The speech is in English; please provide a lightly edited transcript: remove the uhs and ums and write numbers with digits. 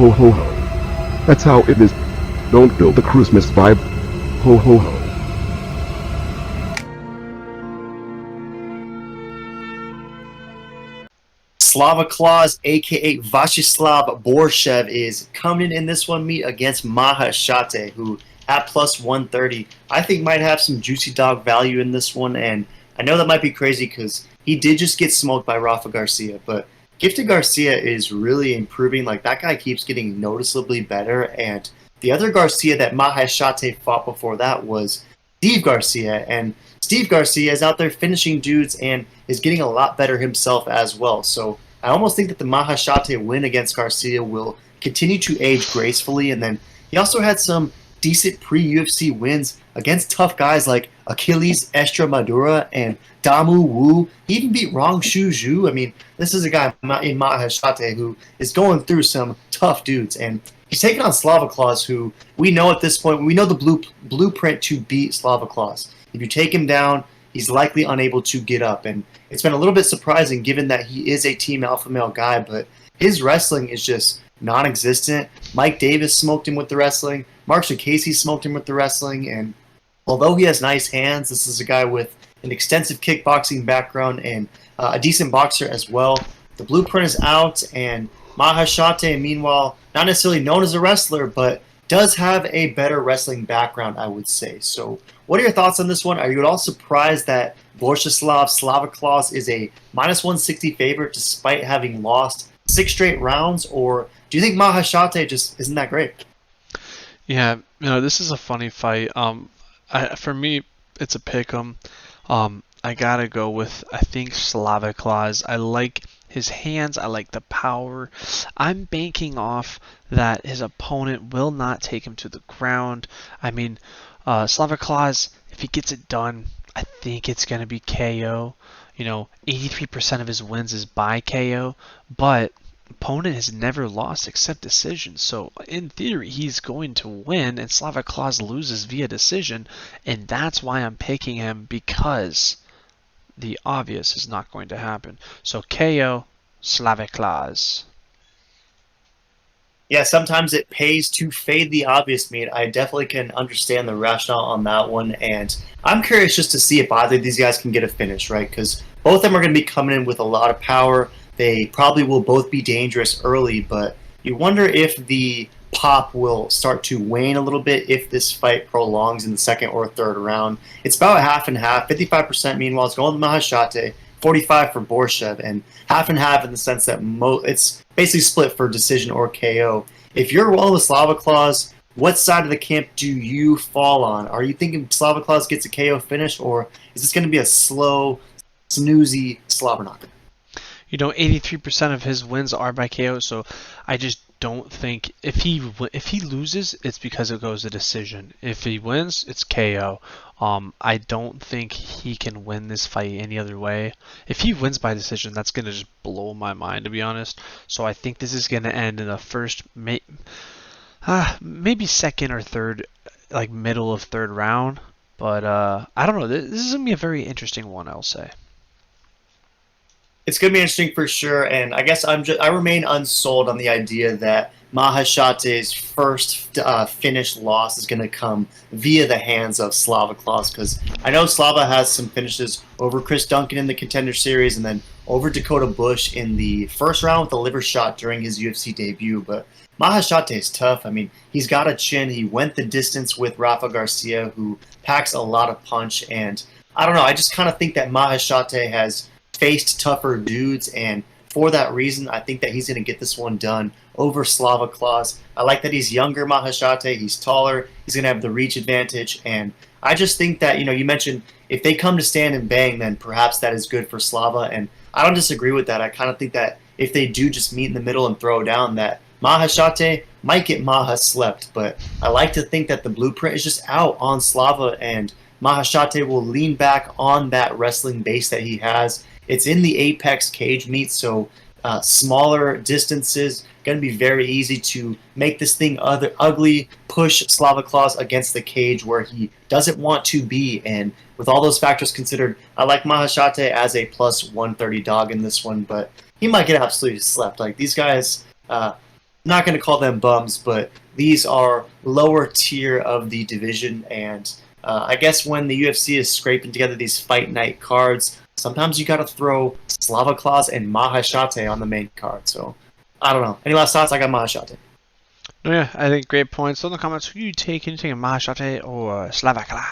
Ho ho ho. That's how it is. Don't build the Christmas vibe. Ho ho ho. Slava Claus, aka Viacheslav Borschev, is coming in this one meet against Maheshate, who at plus 130, I think might have some juicy dog value in this one. And I know that might be crazy because he did just get smoked by Rafa Garcia, but Gifted Garcia is really improving. Like, that guy keeps getting noticeably better. And the other Garcia that Maheshate fought before that was Steve Garcia, and Steve Garcia is out there finishing dudes and is getting a lot better himself as well. So I almost think that the Maheshate win against Garcia will continue to age gracefully. And then he also had some decent pre-UFC wins against tough guys like Achilles Extremadura and Damu Wu. He even beat Rong Shu Zhu. I mean, this is a guy in Maheshate who is going through some tough dudes. And he's taking on Slava Claus, who we know at this point, we know the blueprint to beat Slava Claus. If you take him down, he's likely unable to get up. And it's been a little bit surprising given that he is a team alpha male guy, but his wrestling is just non-existent. Mike Davis smoked him with the wrestling. Marshall Casey smoked him with the wrestling. And although he has nice hands, this is a guy with an extensive kickboxing background and a decent boxer as well. The blueprint is out, and Maheshate, meanwhile, not necessarily known as a wrestler, but does have a better wrestling background, I would say. So what are your thoughts on this one? Are you at all surprised that Borcheslav Slava Claus is a minus 160 favorite despite having lost 6 straight rounds? Or do you think Maheshate just isn't that great? Yeah, this is a funny fight. For me, it's a pick'em. I gotta go with, I think, Slava Claus. I like his hands. I like the power. I'm banking off that his opponent will not take him to the ground. I mean, Slava Claus, if he gets it done, I think it's going to be KO. 83% of his wins is by KO, but opponent has never lost except decision. So in theory, he's going to win, and Slava Claus loses via decision, and that's why I'm picking him, because the obvious is not going to happen. So KO, Slava Claus. Yeah, sometimes it pays to fade the obvious, mate. I definitely can understand the rationale on that one, and I'm curious just to see if either of these guys can get a finish, right? Because both of them are going to be coming in with a lot of power. They probably will both be dangerous early, but you wonder if the pop will start to wane a little bit if this fight prolongs in the second or third round. It's about half and half. 55% meanwhile is going to Maheshate, 45 for Borschev, and half and half in the sense that it's basically split for decision or KO. If you're rolling with Slava Claus, what side of the camp do you fall on? Are you thinking Slava Claus gets a KO finish, or is this going to be a slow, snoozy slobber knocker? 83% of his wins are by KO, so I just don't think if he loses, it's because it goes to decision. If he wins, it's KO. I don't think he can win this fight any other way. If he wins by decision, that's gonna just blow my mind, to be honest. So I think this is gonna end in the first, maybe second or third, like middle of third round. But I don't know. This is gonna be a very interesting one, I'll say. It's going to be interesting for sure, and I guess I remain unsold on the idea that Maheshate's first finish loss is going to come via the hands of Slava Claus, because I know Slava has some finishes over Chris Duncan in the Contender Series and then over Dakota Bush in the first round with a liver shot during his UFC debut, but Maheshate is tough. I mean, he's got a chin. He went the distance with Rafa Garcia, who packs a lot of punch, and I don't know, I just kind of think that Maheshate has faced tougher dudes, and for that reason, I think that he's going to get this one done over Slava Claus. I like that he's younger, Maheshate. He's taller. He's going to have the reach advantage, and I just think that, you mentioned if they come to stand and bang, then perhaps that is good for Slava, and I don't disagree with that. I kind of think that if they do just meet in the middle and throw down, that Maheshate might get Maha slept, but I like to think that the blueprint is just out on Slava, and Maheshate will lean back on that wrestling base that he has. It's in the Apex cage meet, so smaller distances, going to be very easy to make this thing ugly, push Slava Claus against the cage where he doesn't want to be. And with all those factors considered, I like Maheshate as a plus 130 dog in this one, but he might get absolutely slept. Like, these guys, not going to call them bums, but these are lower tier of the division. And I guess when the UFC is scraping together these fight night cards, sometimes you got to throw Slava Claus and Maheshate on the main card. So I don't know. Any last thoughts? I got Maheshate. No, yeah, I think great points. So in the comments, who you taking? You taking Maheshate or Slava Claus?